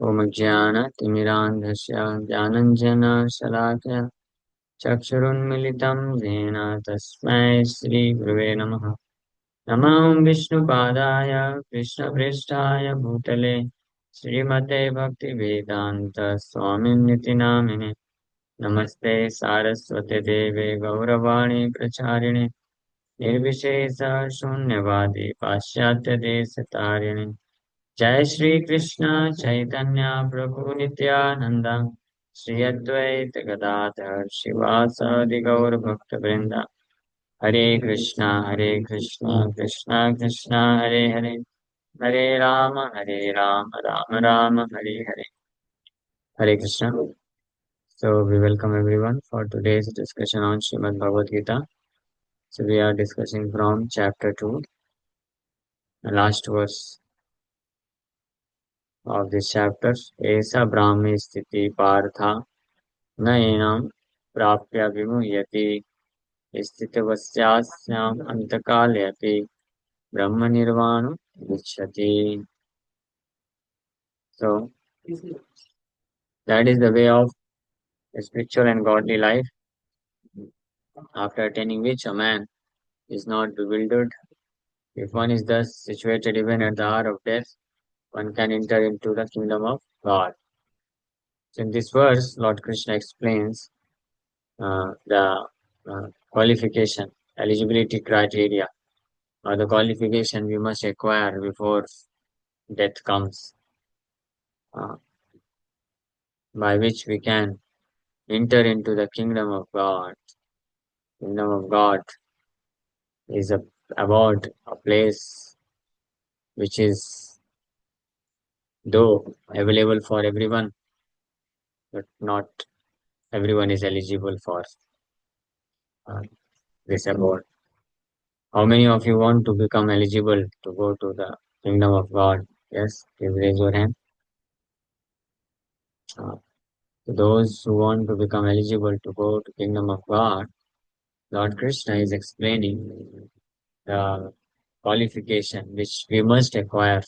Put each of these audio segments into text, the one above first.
ओम ज्ञानतिमिरान्धस्य ज्ञानञ्जनशलाकया चक्षुरुन्मिलितं येन तस्मै श्रीगुरुवे नमः। नमो विष्णुपादाय कृष्णपृष्ठाय भूतले श्रीमते भक्तिवेदान्त स्वामिनिति नामिने। नमस्ते सारस्वते देवे गौरवाणी प्रचारिणे निर्विशेष शून्यवादी पाश्चात्य देशतारिणे। जय श्री कृष्ण चैतन्य प्रभु नित्यानंद श्री अद्वैत गदाधर शिवासादि गौर भक्त वृंदा। हरे कृष्णा कृष्णा कृष्णा हरे हरे, हरे राम राम राम हरे हरे। हरे Krishna. So we welcome everyone for today's discussion on Srimad Bhagavad Gita. So we are discussing from chapter 2, the last verse of this chapter. Esa Brahmi Sthiti Partha न एनं प्राप्य विमुह्यति स्थितवस्यास्याम् अन्तकाले अपि ब्रह्मनिर्वाणं गच्छति. So that is the way of a spiritual and godly life, after attaining which a man is not bewildered. If one is thus situated even at the hour of death, one can enter into the kingdom of God. So in this verse, Lord Krishna explains the qualification, eligibility criteria, or the qualification we must acquire before death comes, by which we can enter into the kingdom of God. Kingdom of God is about a place which is, though available for everyone, but not everyone is eligible for uh, this abode. How many of you want to become eligible to go to the kingdom of God? Yes, please raise your hand. To those who want to become eligible to go to kingdom of God, Lord Krishna is explaining the qualification which we must acquire,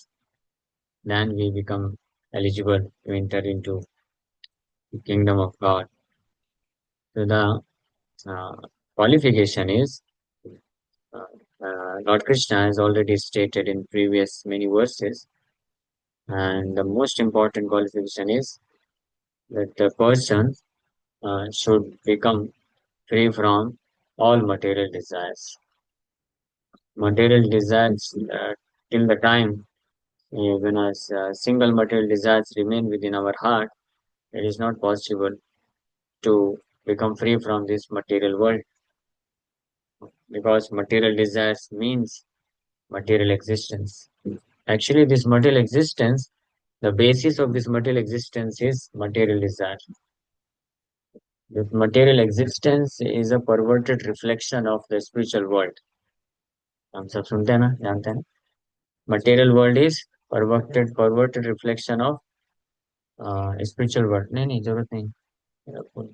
then we become eligible to enter into the kingdom of God. So the qualification is, Lord Krishna has already stated in previous many verses, and the most important qualification is that the person should become free from all material desires. Material desires, till the time when a single material desires remain within our heart, it is not possible to become free from this material world, because material desires means material existence. Actually, this material existence, the basis of this material existence is material desire. This material existence is a perverted reflection of the spiritual world. हम सब सुनते हैं ना, जानते हैं ना? Material world is perverted reflection of spiritual world. नहीं जरूरत नहीं.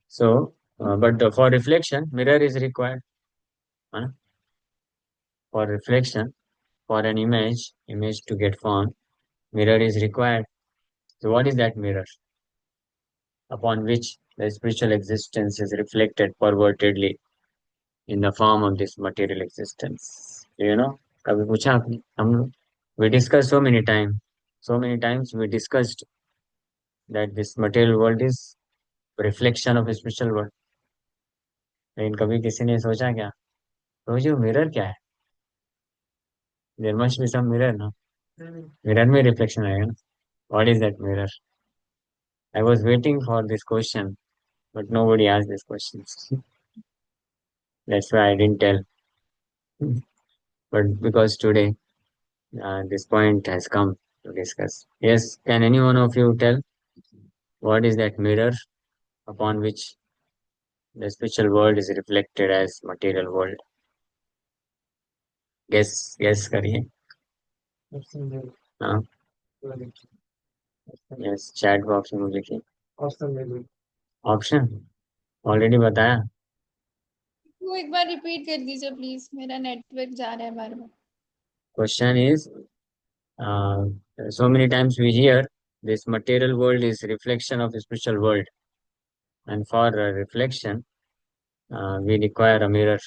So, but for reflection, mirror is required. Huh? For reflection, for an image to get formed, mirror is required. So what is that mirror? Upon which the spiritual existence is reflected pervertedly in the form of this material existence. You know, कभी पूछा आपने? हम लोग, we discussed so many times we discussed that this material world is reflection of spiritual world. लेकिन कभी किसी ने सोचा क्या, तो जो मिरर क्या है? There must be some mirror, ना? मिरर में रिफ्लेक्शन आएगा ना? What is that mirror? I was waiting for this question, but nobody asked this question. That's why I didn't tell. But because today this point has come to discuss. Yes, can any one of you tell what is that mirror upon which the spiritual world is reflected as material world? Guess करिए. हाँ, yes, chat box में लिखिए. Option already बताया. वो एक बार repeat कर दीजिए please, मेरा नेटवर्क जा रहा है बार बार. Question is, So many times we hear this material world is reflection of the spiritual world, and for reflection, we require a mirror.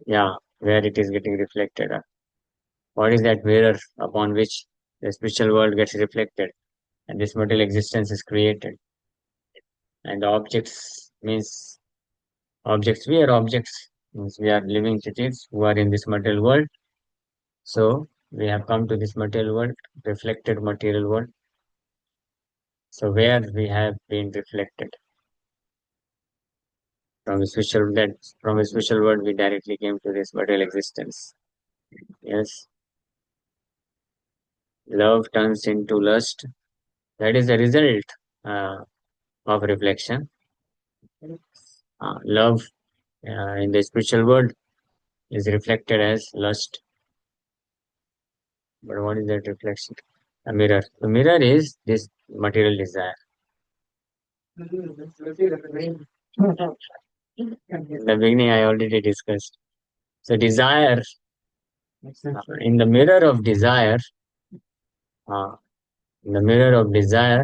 Yeah, where it is getting reflected. What is that mirror upon which the spiritual world gets reflected, and this material existence is created? And the objects means objects. We are objects. Means we are living entities who are in this material world. So we have come to this material world, reflected material world. So where we have been reflected from a spiritual that from a spiritual world we directly came to this material existence. Yes, love turns into lust. That is the result uh, of reflection. Love in the spiritual world is reflected as lust. But what is that reflection? A mirror. The mirror is this material desire. In the beginning, I already discussed. So desire, in the mirror of desire, uh, in the mirror of desire,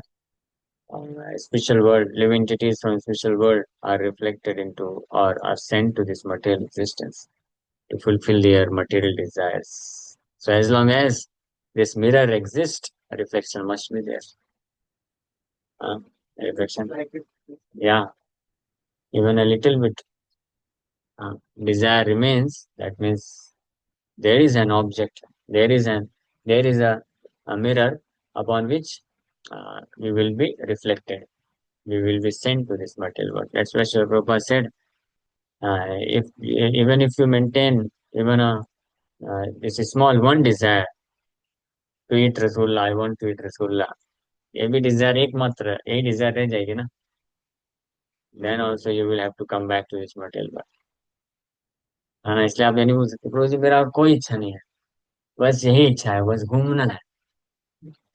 spiritual world, living entities from spiritual world are reflected into or are sent to this material existence to fulfill their material desires. So as long as this mirror exists, a reflection must be there. Uh, reflection, yeah, even a little bit desire remains. That means there is an object, there is an there is a mirror upon which we will be reflected. We will be sent to this material world. That's why Srila Prabhupada said, if even if you maintain even this is small one desire to eat Rasulullah, I want to eat Rasulullah. ये भी desire एक मात्र यही desire रह जाएगी ना. Then also you will have to come back to this material world. हाँ इसलिए आप ये नहीं बोल सकते प्रभु जी मेरा और कोई इच्छा नहीं है बस यही इच्छा है बस घूमना है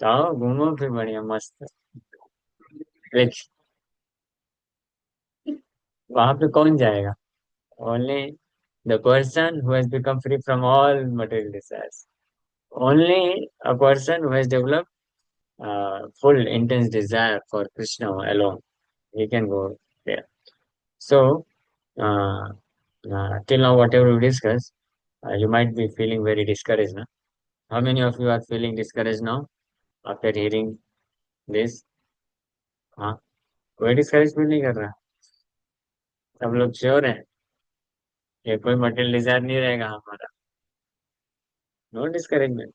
तो आओ घूमो फिर बढ़िया मस्त लेकिन वहां पे कौन जाएगा only the person who has become free from all material desires only a person who has developed full intense desire for Krishna alone he can go there so uh, till now whatever we discussed you might be feeling very discouraged now. How many of you are feeling discouraged now after hearing this? हाँ कोई discourage feel नहीं कर रहा सब लोग sure है ये कोई मटेरियल डिजायर नहीं रहेगा हमारा no discouragement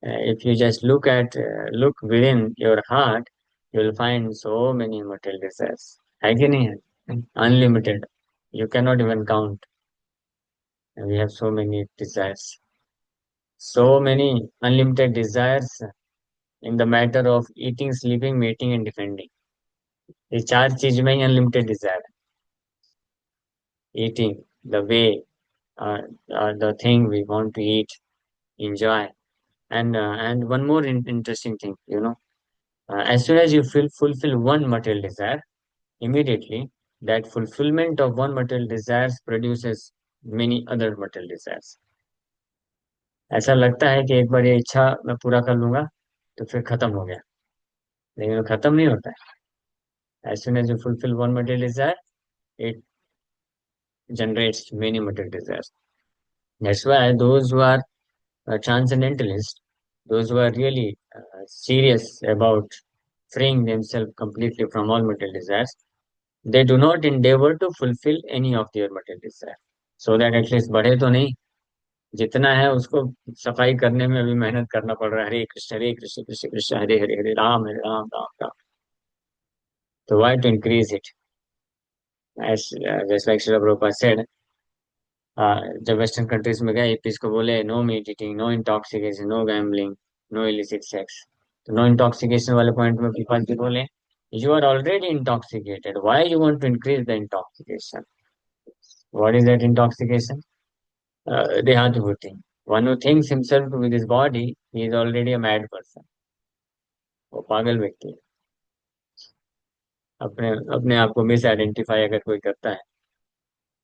if you just look within your heart you will find so many material desires है कि नहीं है unlimited you cannot even count and we have so many desires so many unlimited desires in the matter of eating sleeping mating and defending ये चार चीज में ही unlimited Dzire है eating the way the thing we want to eat enjoy and one more interesting thing as soon as you fulfill one material desire immediately that fulfillment of one material desires produces many other material desires ऐसा लगता है कि एक बार ये इच्छा मैं पूरा कर लूंगा तो फिर खत्म हो गया लेकिन वो खत्म नहीं होता है as soon as you fulfill one material desire it generates many material desires that's why those who are transcendentalists those who are really serious about freeing themselves completely from all material desires they do not endeavor to fulfill any of their material desire so that at least बढ़े तो नहीं जितना है उसको सफाई करने में भी मेहनत करना पड़ रहा है हरे कृष्ण कृष्ण कृष्ण हरे हरे हरे राम राम राम तो why to increase it as just like Srila Prabhupada said जब वेस्टर्न कंट्रीज में गए एपीज को बोले no meat eating no intoxication no gambling no illicit sex तो नो इंटॉक्सिकेशन वाले पॉइंट में पीपल जी बोले you are already intoxicated why you want to increase the intoxication what is that intoxication dehatibhuti one who thinks himself with his body he is already a mad person वो पागल व्यक्ति है अपने अपने आप को मिस आइडेंटिफाई अगर कोई करता है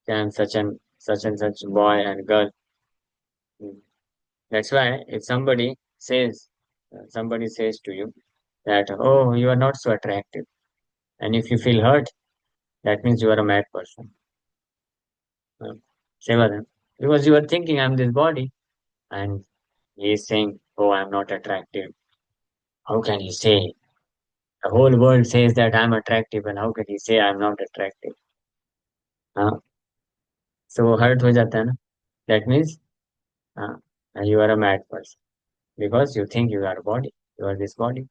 कि I am such and such boy and girl Mm. That's why if somebody says to you that, oh, you are not so attractive, and if you feel hurt, that means you are a mad person. Uh, Shivaram, because you are thinking I'm this body, and he is saying, oh, I'm not attractive. How can he say? The whole world says that I'm attractive, and how can he say I'm not attractive? हाँ, so वो hurt हो जाता है ना. That means you are a mad person because you think you are a body, you are this body.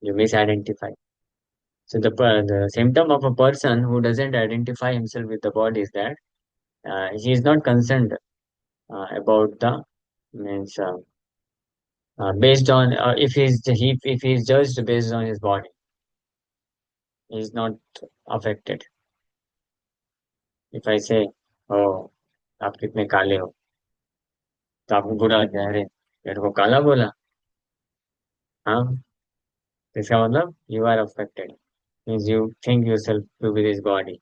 You misidentify. So the symptom of a person who doesn't identify himself with the body is that he is not concerned about the means based on if he is judged based on his body, he is not affected. If I say, oh, आप कितने काले हो, तो आपको बुरा लग जाए, अरे मेरे को काला बोला. हाँ, तो इसका मतलब you are affected. Means you think yourself to be this body.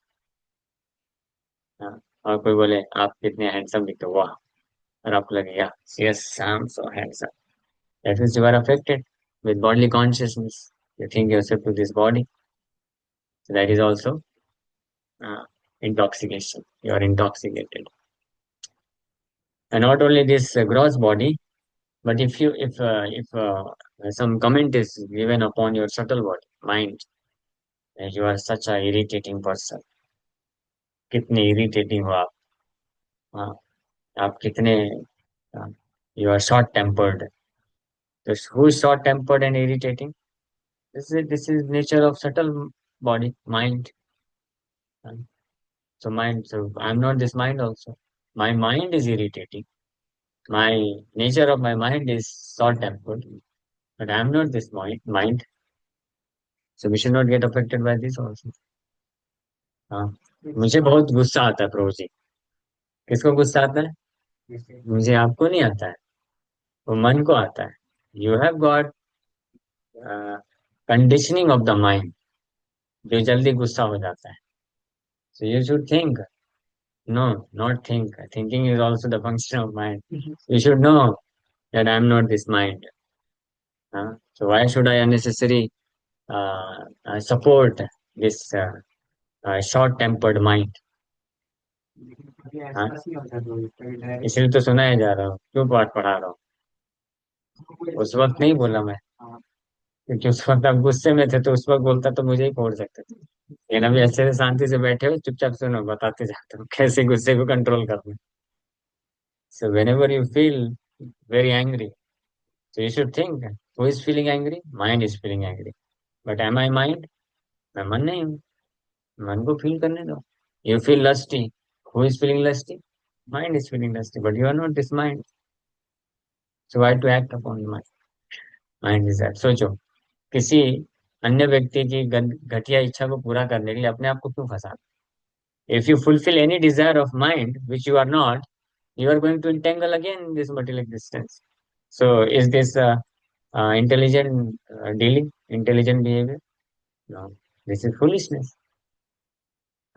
हाँ, और कोई बोले आप कितने हैंडसम दिखते हो, वाह, और आपको लगेगा yes I'm so handsome. That means you are affected with bodily consciousness. You think yourself to this body. So that is also uh, intoxication. You are intoxicated. And not only this gross body, but if some comment is given upon your subtle body, mind, you are such a irritating person. कितने irritating हो आप. हाँ, आप कितने you are short tempered. So who is short tempered and irritating? This is nature of subtle body, mind. So mind, so I'm not this mind also. My mind is irritating. My nature of my mind is short tempered, but I'm not this mind. So we should not get affected by this also. हाँ, मुझे बहुत गुस्सा आता है प्रभु जी. किसको गुस्सा आता है? मुझे, आपको नहीं आता है, वो मन को आता है. You have got conditioning of the mind, जो जल्दी गुस्सा हो जाता है. So you should think. No, not think. Thinking is also the function of mind. You should know that I'm not this mind. So why should I unnecessarily support this short-tempered mind? हाँ, इसलिए तो सुनाया जा रहा हूँ, क्यों पाठ पढ़ा रहा हूँ. उस वक्त नहीं बोला मैं, क्योंकि उस वक्त आप गुस्से में थे, तो उस वक्त बोलता तो मुझे ही फोड़ सकते थे. लेकिन अभी अच्छे से शांति से बैठे हो, चुपचाप सुनो, बताते जाते हो कैसे गुस्से को कंट्रोल करना. So whenever you feel very angry, so you should think, who is feeling angry? Mind is feeling angry. But am I mind? मैं मन नहीं हूँ. मन को फील करने दो. You feel lusty. Who is feeling lusty? Mind is feeling lusty, but you are not this mind. So why to act upon the mind? Mind is that. सोचो, किसी अन्य व्यक्ति की घटिया इच्छा को पूरा करने के लिए अपने आप को क्यों फंसाना? If you fulfill any desire of mind which you are not, you are going to entangle again in this material existence. So is this intelligent dealing, intelligent behavior? No, this is foolishness.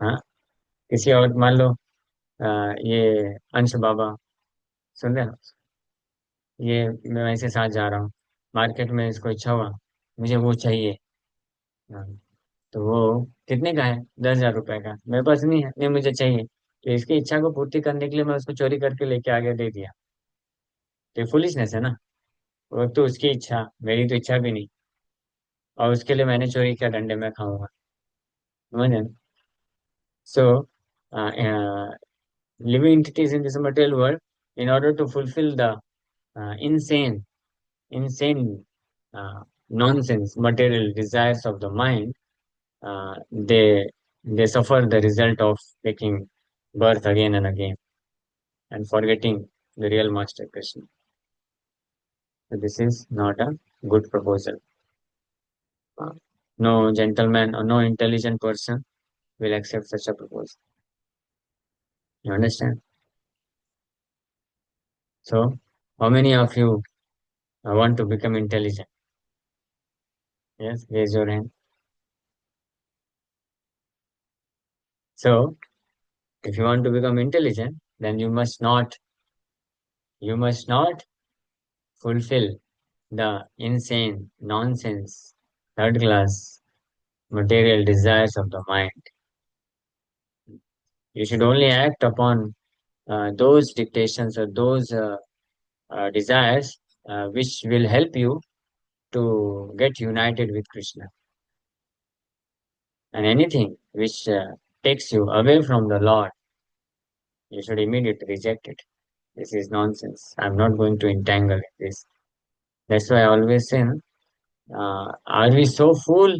हाँ, किसी और, मान लो ये अंश बाबा, सुन रहे हो, ये मैं ऐसे साथ जा रहा हूँ मार्केट में, इसको इच्छा हुआ मुझे वो चाहिए. हाँ, तो वो कितने का है? 10,000 रुपए का. मेरे पास नहीं है, नहीं मुझे चाहिए, तो इसकी इच्छा को पूर्ति करने के लिए मैं उसको चोरी करके लेके आगे दे दिया. तो ये फुलिशनेस है ना. वो तो उसकी इच्छा, मेरी तो इच्छा भी नहीं, और उसके लिए मैंने चोरी किया, डंडे में खाऊंगा. समझे? सो living entities in this material world, in order to fulfill the insane nonsense material desires of the mind, uh, they they suffer the result of taking birth again and again and forgetting the real master Krishna. So this is not a good proposal. Uh, no gentleman or no intelligent person will accept such a proposal. You understand? So, how many of you want to become intelligent? Yes, raise your hand. So, if you want to become intelligent, then you must not You must not fulfill the insane, nonsense, third class material desires of the mind. You should only act upon those dictations or those desires which will help you to get united with Krishna. And anything which takes you away from the Lord, you should immediately reject it. This is nonsense. I'm not going to entangle in this. That's why I always say, are we so fool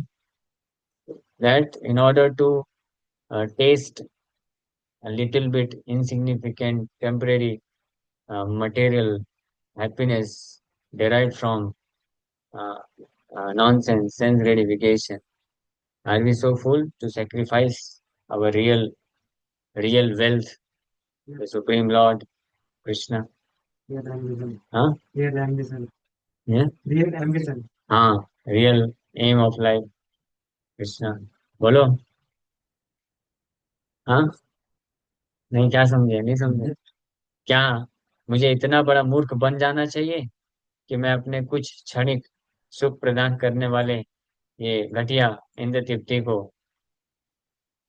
that in order to taste a little bit insignificant temporary material happiness derived from uh, nonsense, sense gratification, are we so fool to sacrifice our real wealth, the Supreme Lord Krishna? Huh? Yeah? हाँ, real aim of life Krishna बोलो. हाँ, नहीं, क्या समझे, नहीं समझे क्या? मुझे इतना बड़ा मूर्ख बन जाना चाहिए कि मैं अपने कुछ क्षणिक सुख प्रदान करने वाले ये घटिया इंद्र तृप्ति को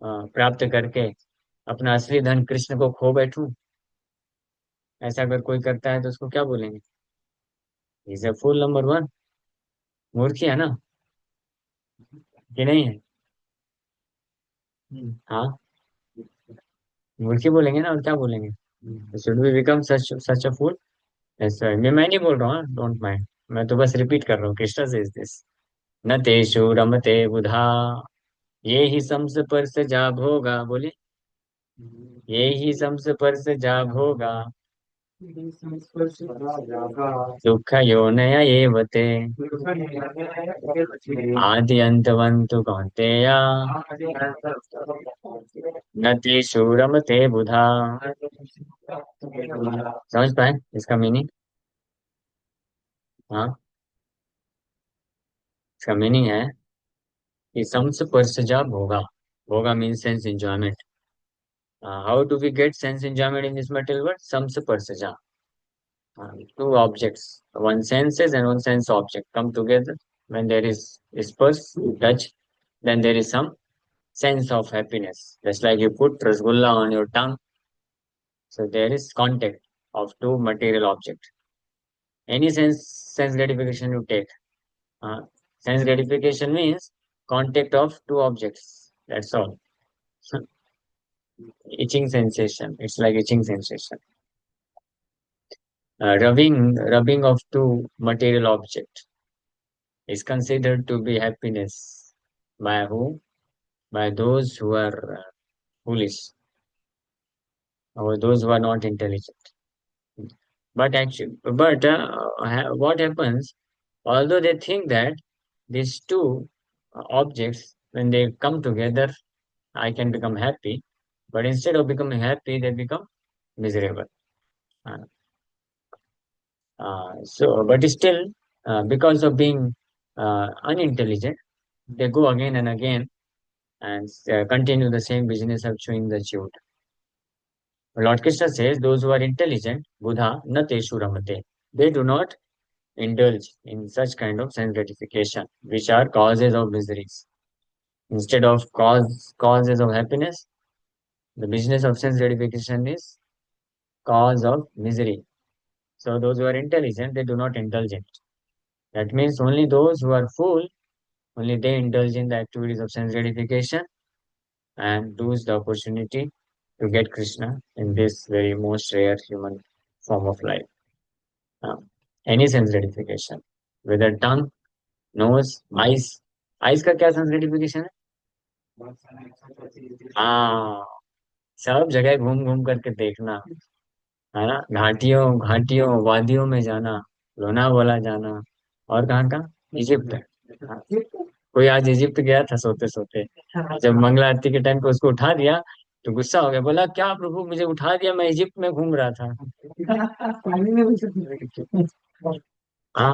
प्राप्त करके अपना असली धन कृष्ण को खो बैठूं. ऐसा अगर कोई करता है तो उसको क्या बोलेंगे? Is a fool number one. मूर्ख ही है ना, कि नहीं है? हाँ, मूर्ख ही बोलेंगे ना, और क्या बोलेंगे? शुड वी बिकम सच सच अ फूल? ऐसा मैं नहीं बोल रहा हूँ, डोंट माइंड. मैं तो बस रिपीट कर रहा हूँ, कृष्णा से दिस. न तेषु रमते बुधा, ये ही संस पर से जा भोगा. बोलिए, ये ही संस पर से जा भोगा. दुःख योनय एव ते आदि अंतवन्तु कौन्तेय न तेषु रमते बुधा. समझ पाए इसका मीनिंग? हाँ, इसका मीनिंग है कि संस पर से जा भोगा. भोगा means sense enjoyment. How do we get sense enjoyment in this material world? Samsa parsaja. Two objects, one senses and one sense object come together. When there is spurse, touch, then there is some sense of happiness. Just like you put rasgulla on your tongue, so there is contact of two material objects. Any sense gratification you take. Uh, Sense gratification means contact of two objects. That's all. Itching sensation. It's like itching sensation. Rubbing of two material object is considered to be happiness by who? By those who are foolish or those who are not intelligent. But what happens? Although they think that these two objects, when they come together, I can become happy. But instead of becoming happy, they become miserable. Uh, but still, because of being unintelligent, they go again and again and continue the same business of chewing the chewed. Lord Krishna says, those who are intelligent, Buddha, na teshu ramate. They do not indulge in such kind of sense gratification, which are causes of miseries. Instead of causes of happiness, the business of sense gratification is cause of misery. So those who are intelligent, they do not indulge in it. That means only those who are fool, only they indulge in the activities of sense gratification and lose the opportunity to get Krishna in this very most rare human form of life. Any sense gratification, whether tongue, nose, eyes. Eyes का क्या sense gratification है? हाँ, सब जगह घूम घूम करके देखना, है ना? घाटियों घाटियों वादियों में जाना, लोनावाला जाना, और कहाँ कहाँ? इजिप्ट. हाँ, कोई आज इजिप्ट गया था सोते सोते. जब मंगला आरती के टाइम पे उसको उठा दिया तो गुस्सा हो गया, बोला क्या प्रभु मुझे उठा दिया, मैं इजिप्ट में घूम रहा था. हाँ,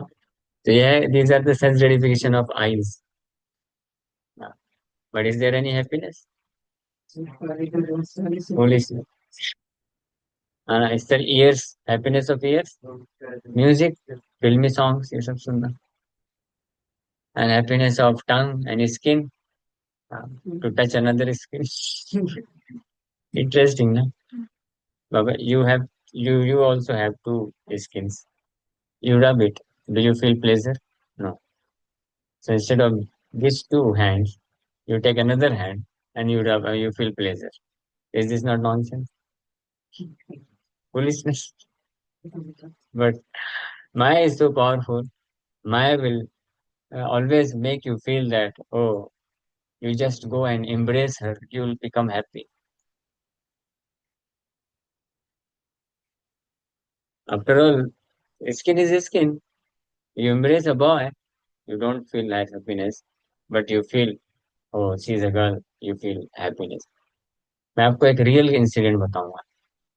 तो ये these are the sense gratification of eyes. But is there any happiness? Foolishness. इससे ears, happiness of ears, music, filmy songs, ये सब सुनना, and happiness of tongue and skin, uh, to touch another skin. Interesting, no? Baba, you also have two skins. You rub it. Do you feel pleasure? No. So instead of these two hands, you take another hand and you rub, you feel pleasure. Is this not nonsense? Foolishness. But Maya is so powerful. Maya will always make you feel that, oh, you just go and embrace her, you will become happy. After all, skin is skin. You embrace a boy, you don't feel that happiness, but you feel, oh, she's a girl, you feel happiness. मैं आपको एक real incident बताऊंगा,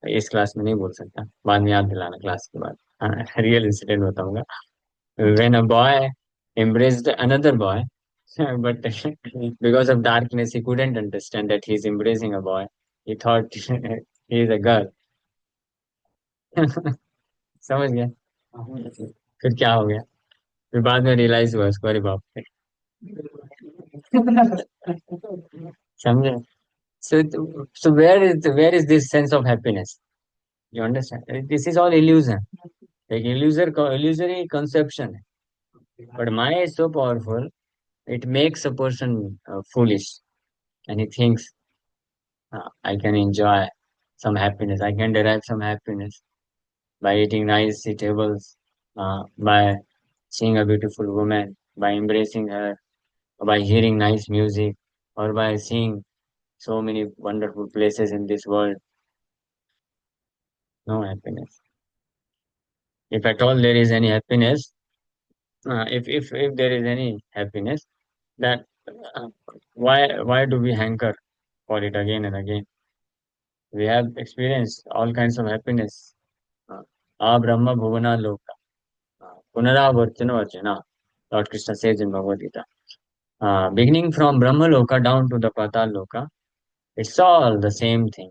इस class में नहीं बोल सकता, बाद में याद दिलाना क्लास के बाद. हाँ, रियल इंसिडेंट बताऊंगा. When a boy embraced another boy, but because of darkness, he couldn't understand that he's embracing a boy. He thought he is a girl. समझ गया. फिर क्या हो गया? फिर बाद में रियलाइज हुआ उसको, अरे बाप रे. समझे? So, so where is this sense of happiness? You understand? This is all illusion. Like illusory conception. But Maya is so powerful, it makes a person foolish, and he thinks, I can enjoy some happiness. I can derive some happiness by eating nice eatables, by seeing a beautiful woman, by embracing her, by hearing nice music, or by seeing so many wonderful places in this world. No happiness. If at all there is any happiness, if there is any happiness, that uh, why do we hanker for it again and again? We have experienced all kinds of happiness. Brahma Bhuvana Loka. Punaravartino Arjuna. Lord Krishna says in Bhagavad Gita. Beginning from Brahma Loka down to the Patal Loka, it's all the same thing.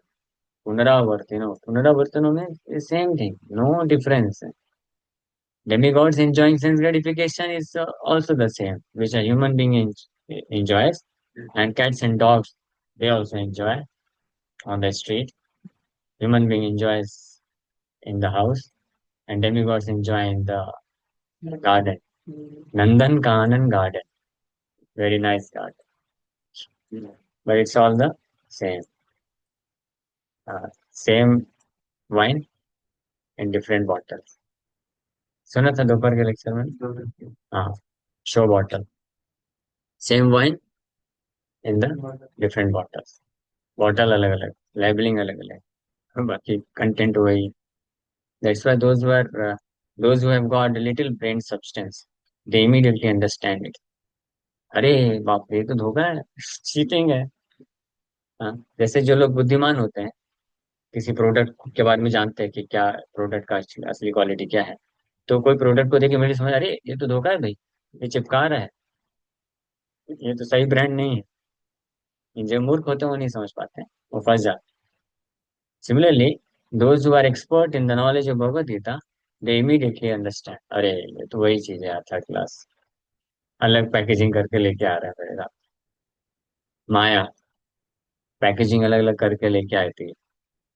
Punaravartino. Punaravartino means the same thing. No difference. Demigods enjoying sense gratification is also the same, which a human being enjoys. And cats and dogs, they also enjoy on the street. Human being enjoys in the house. And demigods enjoy in the garden. Nandan Kanan garden. Very nice garden. But it's all the same. Same wine in different bottles. सुना था दोपहर के lecture में. हाँ, show bottle. Same wine in the different bottles. Bottle अलग अलग, labelling अलग अलग, बाकी कंटेंट वही. That's why those who have got a little brain substance, they immediately understand it. अरे बाप रे, ये तो धोखा है, चीटिंग है. हाँ, जैसे जो लोग बुद्धिमान होते हैं, किसी प्रोडक्ट के बारे में जानते हैं कि क्या प्रोडक्ट का असली क्वालिटी क्या है, तो कोई प्रोडक्ट को देख के मेरी समझ, अरे ये तो धोखा है भाई, ये चिपका रहा है, ये तो सही ब्रांड नहीं है. जो मूर्ख होते हैं वो नहीं समझ पाते हैं, वो फंस जाते हैं. Similarly, those who are expert in the knowledge of Bhagavad Gita, they immediately understand, अरे ये तो वही चीज है यार, थर्ड क्लास, अलग पैकेजिंग करके लेके आ रहा है मेरे साथ. माया पैकेजिंग अलग अलग करके लेके आई थी.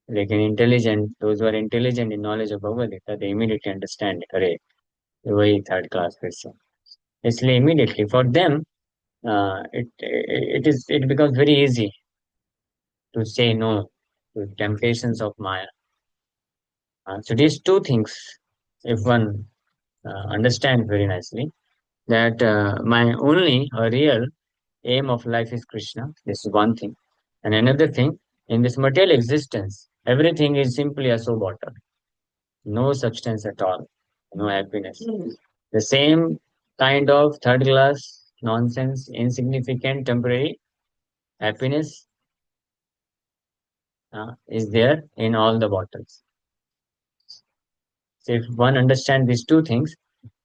लेकिन intelligent, those are intelligent in knowledge of Bhagavad Gita, they immediately understand, अरे ये वही थर्ड क्लास फिर से. इसलिए immediately for them it becomes very easy to say no to temptations of Maya. So these two things, if one understands very nicely, that my only real aim of life is Krishna. This is one thing. And another thing, in this material existence, everything is simply a soap bottle. No substance at all, no happiness. The same kind of third class, nonsense, insignificant, temporary happiness is there in all the bottles. So if one understands these two things,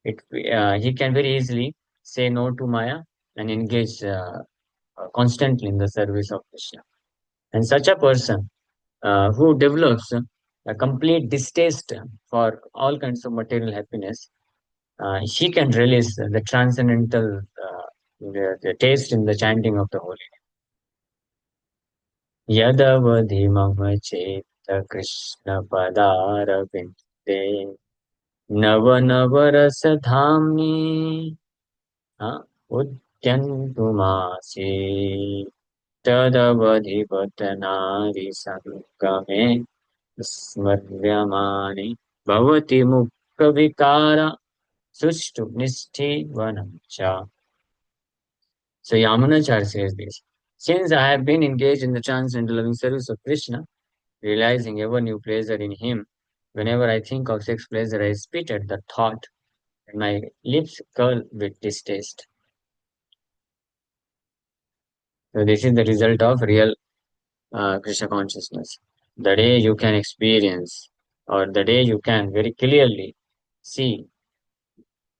he can very easily say no to Maya and engage constantly in the service of Krishna. And such a person who develops a complete distaste for all kinds of material happiness, she can release the transcendental the taste in the chanting of the holy name. Yadavadhi mama cheta Krishna padarabinde nava nava rasa dhamni udyantumasi tadavadhi vatanari sangame स्मर्यमाणे भवति मुक्तविकार sushtu nishti vanamcha. So Yamunachar says this. Since I have been engaged in the transcendental loving service of Krishna, realizing ever new pleasure in him, whenever I think of sex pleasure, I spit at the thought, and my lips curl with distaste. So this is the result of real Krishna consciousness. The day you can experience, or the day you can very clearly see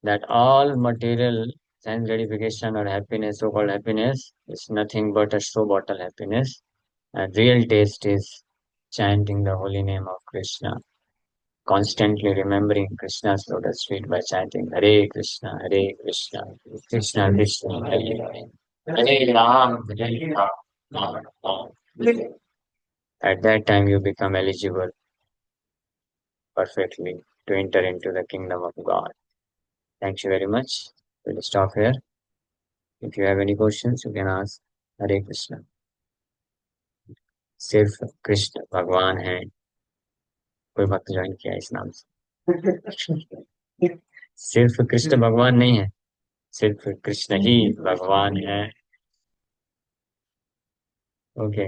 that all material sense gratification or happiness, so-called happiness, is nothing but a show bottle happiness. And real taste is chanting the holy name of Krishna, constantly remembering Krishna's lotus feet by chanting Hare Krishna, Krishna Krishna, Hare Hare Ram, Hare Ram, Ram Ram. At that time, you become eligible perfectly to enter into the kingdom of God. Thank you very much. We'll stop here. If you have any questions, you can ask. हरे कृष्ण. सिर्फ कृष्ण भगवान है. कोई भक्त join किया इस नाम से. सिर्फ कृष्ण भगवान नहीं है, सिर्फ कृष्ण ही भगवान है. ओके,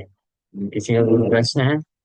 किसी का कोई प्रश्न है?